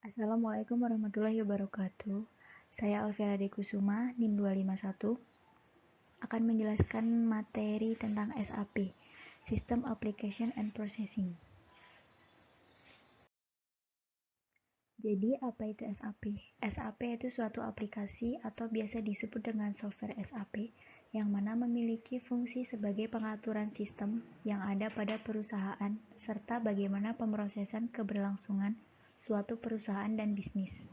Assalamualaikum warahmatullahi wabarakatuh. Saya Alfiana Dekusuma, NIM 251, akan menjelaskan materi tentang SAP, System Application and Processing. Jadi, apa itu SAP? SAP itu suatu aplikasi atau biasa disebut dengan software SAP yang mana memiliki fungsi sebagai pengaturan sistem yang ada pada perusahaan serta bagaimana pemrosesan keberlangsungan suatu perusahaan dan bisnis.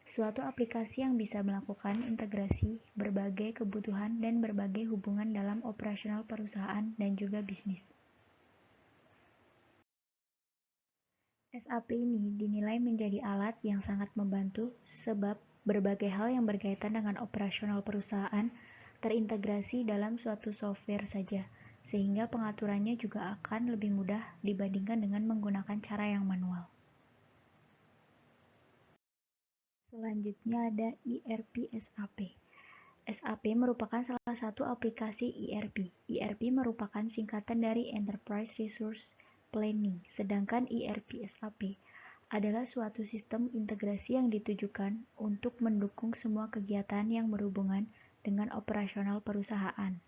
Suatu aplikasi yang bisa melakukan integrasi berbagai kebutuhan dan berbagai hubungan dalam operasional perusahaan dan juga bisnis. SAP ini dinilai menjadi alat yang sangat membantu sebab berbagai hal yang berkaitan dengan operasional perusahaan terintegrasi dalam suatu software saja, sehingga pengaturannya juga akan lebih mudah dibandingkan dengan menggunakan cara yang manual. Selanjutnya ada ERP SAP. SAP merupakan salah satu aplikasi ERP. ERP merupakan singkatan dari Enterprise Resource Planning, sedangkan ERP SAP adalah suatu sistem integrasi yang ditujukan untuk mendukung semua kegiatan yang berhubungan dengan operasional perusahaan.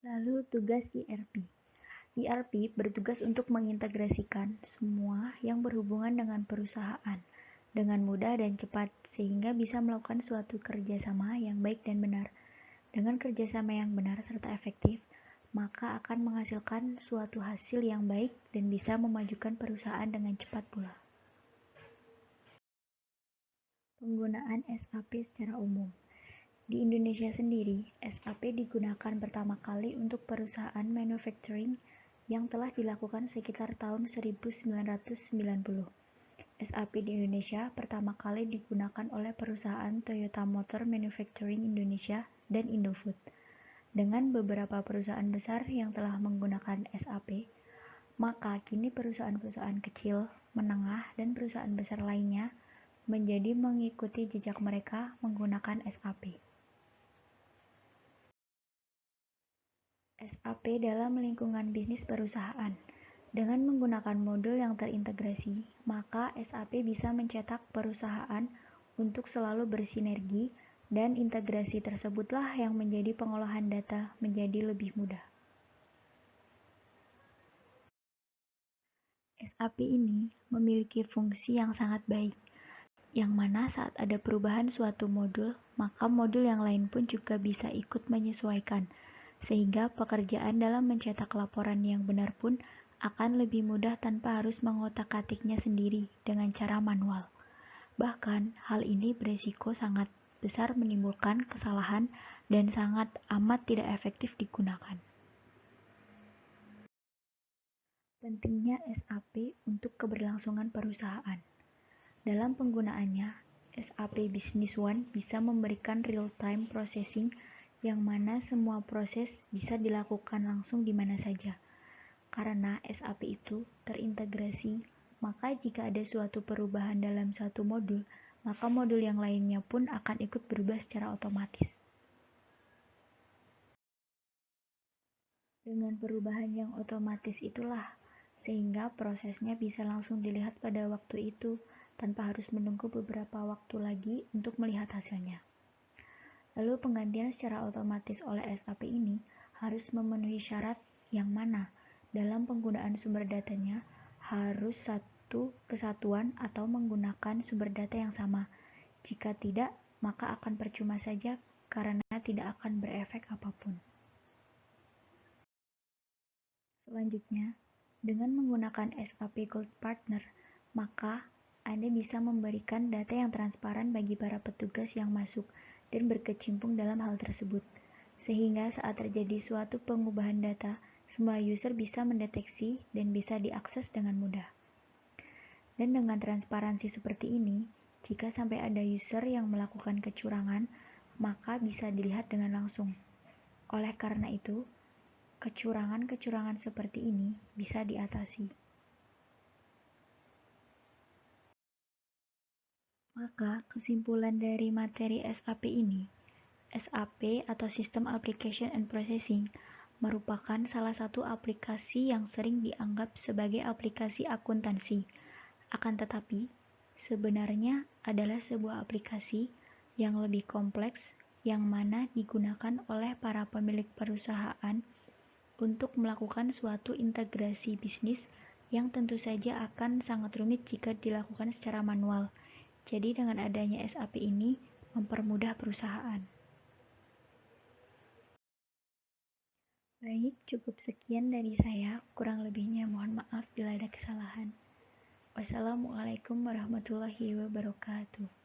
Lalu tugas ERP. ERP bertugas untuk mengintegrasikan semua yang berhubungan dengan perusahaan dengan mudah dan cepat, sehingga bisa melakukan suatu kerjasama yang baik dan benar. Dengan kerjasama yang benar serta efektif, maka akan menghasilkan suatu hasil yang baik dan bisa memajukan perusahaan dengan cepat pula. Penggunaan SAP secara umum. Di Indonesia sendiri, SAP digunakan pertama kali untuk perusahaan manufacturing yang telah dilakukan sekitar tahun 1990. SAP di Indonesia pertama kali digunakan oleh perusahaan Toyota Motor Manufacturing Indonesia dan Indofood. Dengan beberapa perusahaan besar yang telah menggunakan SAP, maka kini perusahaan-perusahaan kecil, menengah, dan perusahaan besar lainnya menjadi mengikuti jejak mereka menggunakan SAP. SAP dalam lingkungan bisnis perusahaan. Dengan menggunakan modul yang terintegrasi, maka SAP bisa mencetak perusahaan untuk selalu bersinergi dan integrasi tersebutlah yang menjadi pengolahan data menjadi lebih mudah. SAP ini memiliki fungsi yang sangat baik, yang mana saat ada perubahan suatu modul, maka modul yang lain pun juga bisa ikut menyesuaikan, sehingga pekerjaan dalam mencetak laporan yang benar pun akan lebih mudah tanpa harus mengotak-atiknya sendiri dengan cara manual. Bahkan, hal ini beresiko sangat besar menimbulkan kesalahan dan sangat amat tidak efektif digunakan. Pentingnya SAP untuk keberlangsungan perusahaan. Dalam penggunaannya, SAP Business One bisa memberikan real-time processing yang mana semua proses bisa dilakukan langsung di mana saja. Karena SAP itu terintegrasi, maka jika ada suatu perubahan dalam satu modul, maka modul yang lainnya pun akan ikut berubah secara otomatis. Dengan perubahan yang otomatis itulah, sehingga prosesnya bisa langsung dilihat pada waktu itu, tanpa harus menunggu beberapa waktu lagi untuk melihat hasilnya. Lalu penggantian secara otomatis oleh SAP ini harus memenuhi syarat yang mana dalam penggunaan sumber datanya harus satu kesatuan atau menggunakan sumber data yang sama. Jika tidak, maka akan percuma saja karena tidak akan berefek apapun. Selanjutnya, dengan menggunakan SAP Gold Partner, maka Anda bisa memberikan data yang transparan bagi para petugas yang masuk dan berkecimpung dalam hal tersebut, sehingga saat terjadi suatu pengubahan data, semua user bisa mendeteksi dan bisa diakses dengan mudah. Dan dengan transparansi seperti ini, jika sampai ada user yang melakukan kecurangan, maka bisa dilihat dengan langsung. Oleh karena itu, kecurangan-kecurangan seperti ini bisa diatasi. Maka, kesimpulan dari materi SAP ini, SAP atau System Application and Processing merupakan salah satu aplikasi yang sering dianggap sebagai aplikasi akuntansi, Akan tetapi, sebenarnya adalah sebuah aplikasi yang lebih kompleks yang mana digunakan oleh para pemilik perusahaan untuk melakukan suatu integrasi bisnis yang tentu saja akan sangat rumit jika dilakukan secara manual. Jadi dengan adanya SAP ini mempermudah perusahaan. Baik, cukup sekian dari saya. Kurang lebihnya mohon maaf bila ada kesalahan. Wassalamualaikum warahmatullahi wabarakatuh.